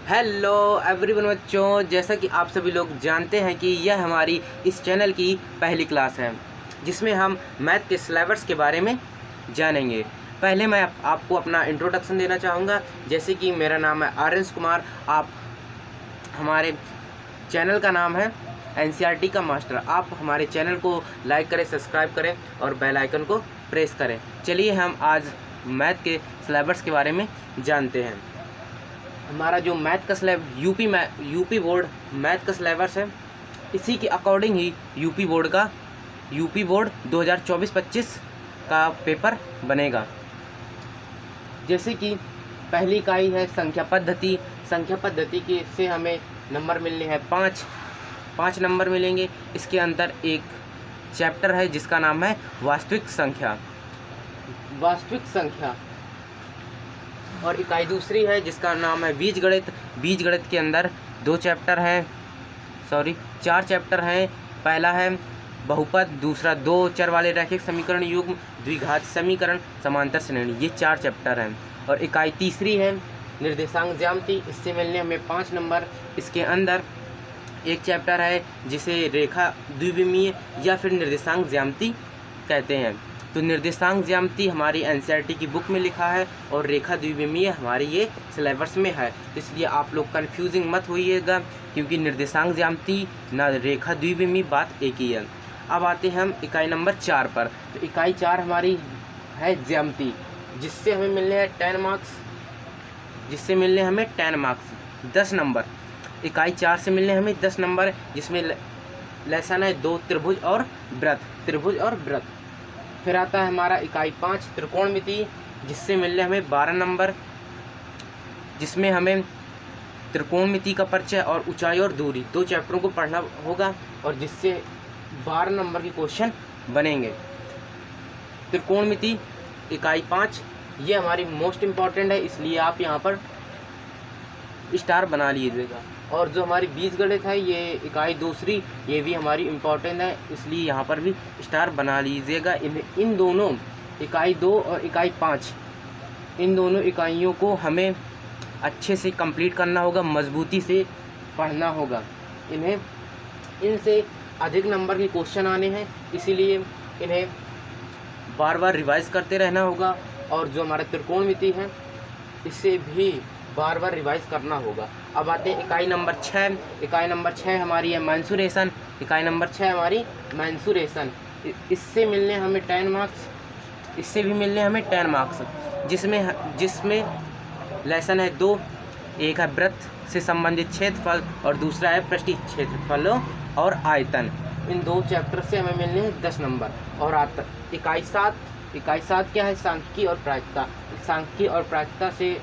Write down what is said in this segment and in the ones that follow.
Hello everyone बच्चों, जैसा कि आप सभी लोग जानते हैं कि यह हमारी इस चैनल की पहली क्लास है जिसमें हम मैथ के सिलेबस के बारे में जानेंगे। पहले मैं आपको अपना इंट्रोडक्शन देना चाहूँगा। जैसे कि मेरा नाम है आर्यंस कुमार। आप हमारे चैनल का नाम है एनसीईआरटी का मास्टर। आप हमारे चैनल को लाइक करें, सब्सक्राइब करें और बेल आइकन को प्रेस करें। चलिए हम आज मैथ के सिलेबस के बारे में जानते हैं। हमारा जो मैथ का यूपी बोर्ड मैथ का सिलेबस है, इसी के अकॉर्डिंग ही यूपी बोर्ड 2024-25 का पेपर बनेगा। जैसे कि पहली इकाई है संख्या पद्धति के से हमें नंबर मिलने हैं पाँच नंबर मिलेंगे। इसके अंदर एक चैप्टर है जिसका नाम है वास्तविक संख्या। और इकाई दूसरी है जिसका नाम है बीजगणित के अंदर चार चैप्टर हैं। पहला है बहुपद, दूसरा दो चर वाले रैखिक समीकरण, युग्म, द्विघात समीकरण, समांतर श्रेणी। ये 4 चैप्टर हैं। और इकाई तीसरी है निर्देशांक ज्यामिति। इससे मिलने हमें 5 नंबर। इसके अंदर एक चैप्टर है जिसे रेखा द्विविमीय या फिर निर्देशांक ज्यामिति कहते हैं। तो निर्देशांक ज्यामिति हमारी एनसीईआरटी की बुक में लिखा है और रेखा द्विविमीय हमारी ये सिलेबस में है। इसलिए आप लोग कन्फ्यूजिंग मत होइएगा, क्योंकि निर्देशांक ज्यामिति ना रेखा द्विविमीय बात एक ही है। अब आते हैं हम इकाई नंबर 4 पर। तो इकाई 4 हमारी है ज्यामिति, जिससे हमें मिलने हैं 10 मार्क्स 10 नंबर। इकाई 4 से मिलने हमें 10 नंबर, जिसमें लेसन है 2 त्रिभुज और वृत्त। फिर आता है हमारा इकाई 5 त्रिकोणमिति, जिससे मिलने हमें 12 नंबर, जिसमें हमें त्रिकोणमिति का परिचय और ऊंचाई और दूरी 2 चैप्टरों को पढ़ना होगा और जिससे 12 नंबर के क्वेश्चन बनेंगे। त्रिकोणमिति इकाई 5 ये हमारी मोस्ट इम्पॉर्टेंट है, इसलिए आप यहाँ पर स्टार बना लीजिएगा। और जो हमारी बीजगणित है ये इकाई दूसरी, ये भी हमारी इम्पॉर्टेंट है, इसलिए यहाँ पर भी स्टार बना लीजिएगा। इन दोनों इकाई 2 और इकाई 5 इन दोनों इकाइयों को हमें अच्छे से कंप्लीट करना होगा, मजबूती से पढ़ना होगा। इनसे अधिक नंबर के क्वेश्चन आने हैं, इसीलिए इन्हें बार बार रिवाइज करते रहना होगा। और जो हमारा त्रिकोणमिति है इससे भी बार बार रिवाइज करना होगा। अब आते हैं इकाई नंबर 6। इकाई नंबर 6 हमारी है मेंसुरेशन। इससे मिलने हमें 10 मार्क्स। इससे भी मिलने हमें 10 मार्क्स, जिसमें लेसन है 2। एक है वृत्त से संबंधित क्षेत्रफल और दूसरा है पृष्ठीय क्षेत्रफलों और आयतन। इन 2 चैप्टर से हमें मिलने हैं 10 नंबर। और आता इकाई 7 क्या है? सांख्यिकी और प्रायिकता से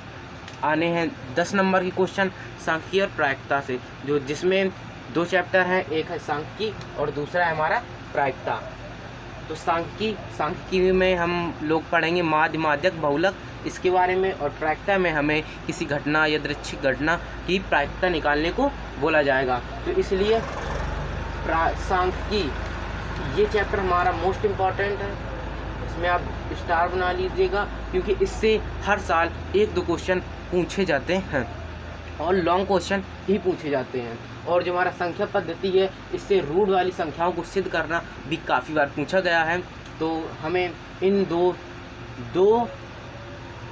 आने हैं 10 नंबर के क्वेश्चन। सांख्यिकी और प्रायिकता से जिसमें 2 चैप्टर हैं, एक है सांख्यिकी और दूसरा है हमारा प्रायिकता। तो सांख्यिकी में हम लोग पढ़ेंगे माध्य, माध्यक, बहुलक इसके बारे में, और प्रायिकता में हमें किसी घटना, यादृच्छिक घटना की प्रायिकता निकालने को बोला जाएगा। तो इसलिए सांख्यिकी ये चैप्टर हमारा मोस्ट इम्पॉर्टेंट है, इसमें आप स्टार बना लीजिएगा, क्योंकि इससे हर साल 1-2 क्वेश्चन पूछे जाते हैं और लॉन्ग क्वेश्चन ही पूछे जाते हैं। और जो हमारा संख्या पद्धति है, इससे रूट वाली संख्याओं को सिद्ध करना भी काफ़ी बार पूछा गया है। तो हमें इन दो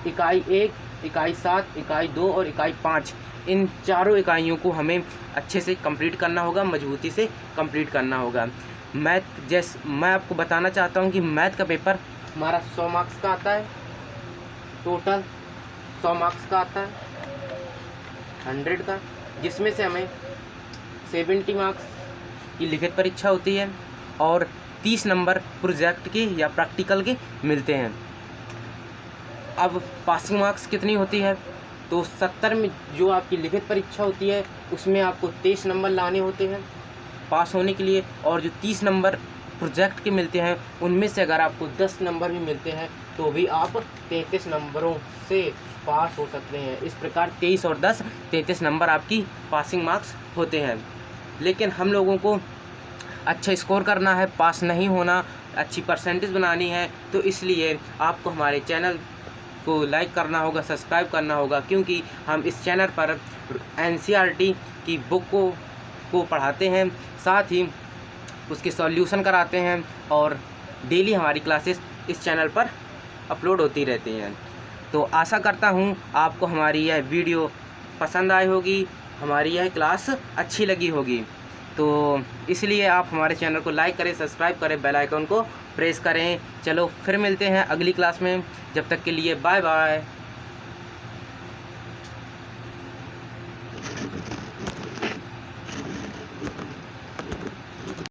इकाई 1, इकाई 7, इकाई 2 और इकाई 5 इन चारों इकाइयों को हमें अच्छे से कंप्लीट करना होगा, मजबूती से कंप्लीट करना होगा। मैं आपको बताना चाहता हूँ कि मैथ का पेपर हमारा 100 मार्क्स का आता है, टोटल 100 मार्क्स का आता है 100 का, जिसमें से हमें 70 मार्क्स की लिखित परीक्षा होती है और 30 नंबर प्रोजेक्ट के या प्रैक्टिकल के मिलते हैं। अब पासिंग मार्क्स कितनी होती है? तो 70 में जो आपकी लिखित परीक्षा होती है उसमें आपको 23 नंबर लाने होते हैं पास होने के लिए, और जो 30 नंबर प्रोजेक्ट के मिलते हैं उनमें से अगर आपको 10 नंबर भी मिलते हैं तो भी आप 33 नंबरों से पास हो सकते हैं। इस प्रकार 23 और 10 33 नंबर आपकी पासिंग मार्क्स होते हैं। लेकिन हम लोगों को अच्छा स्कोर करना है, पास नहीं होना, अच्छी परसेंटेज बनानी है, तो इसलिए आपको हमारे चैनल को लाइक करना होगा, सब्सक्राइब करना होगा, क्योंकि हम इस चैनल पर NCERT की बुक को पढ़ाते हैं, साथ ही उसके सॉल्यूशन कराते हैं और डेली हमारी क्लासेस इस चैनल पर अपलोड होती रहती हैं। तो आशा करता हूँ आपको हमारी यह वीडियो पसंद आई होगी, हमारी यह क्लास अच्छी लगी होगी। तो इसलिए आप हमारे चैनल को लाइक करें, सब्सक्राइब करें, बेल आइकन को प्रेस करें। चलो फिर मिलते हैं अगली क्लास में, जब तक के लिए बाय बाय।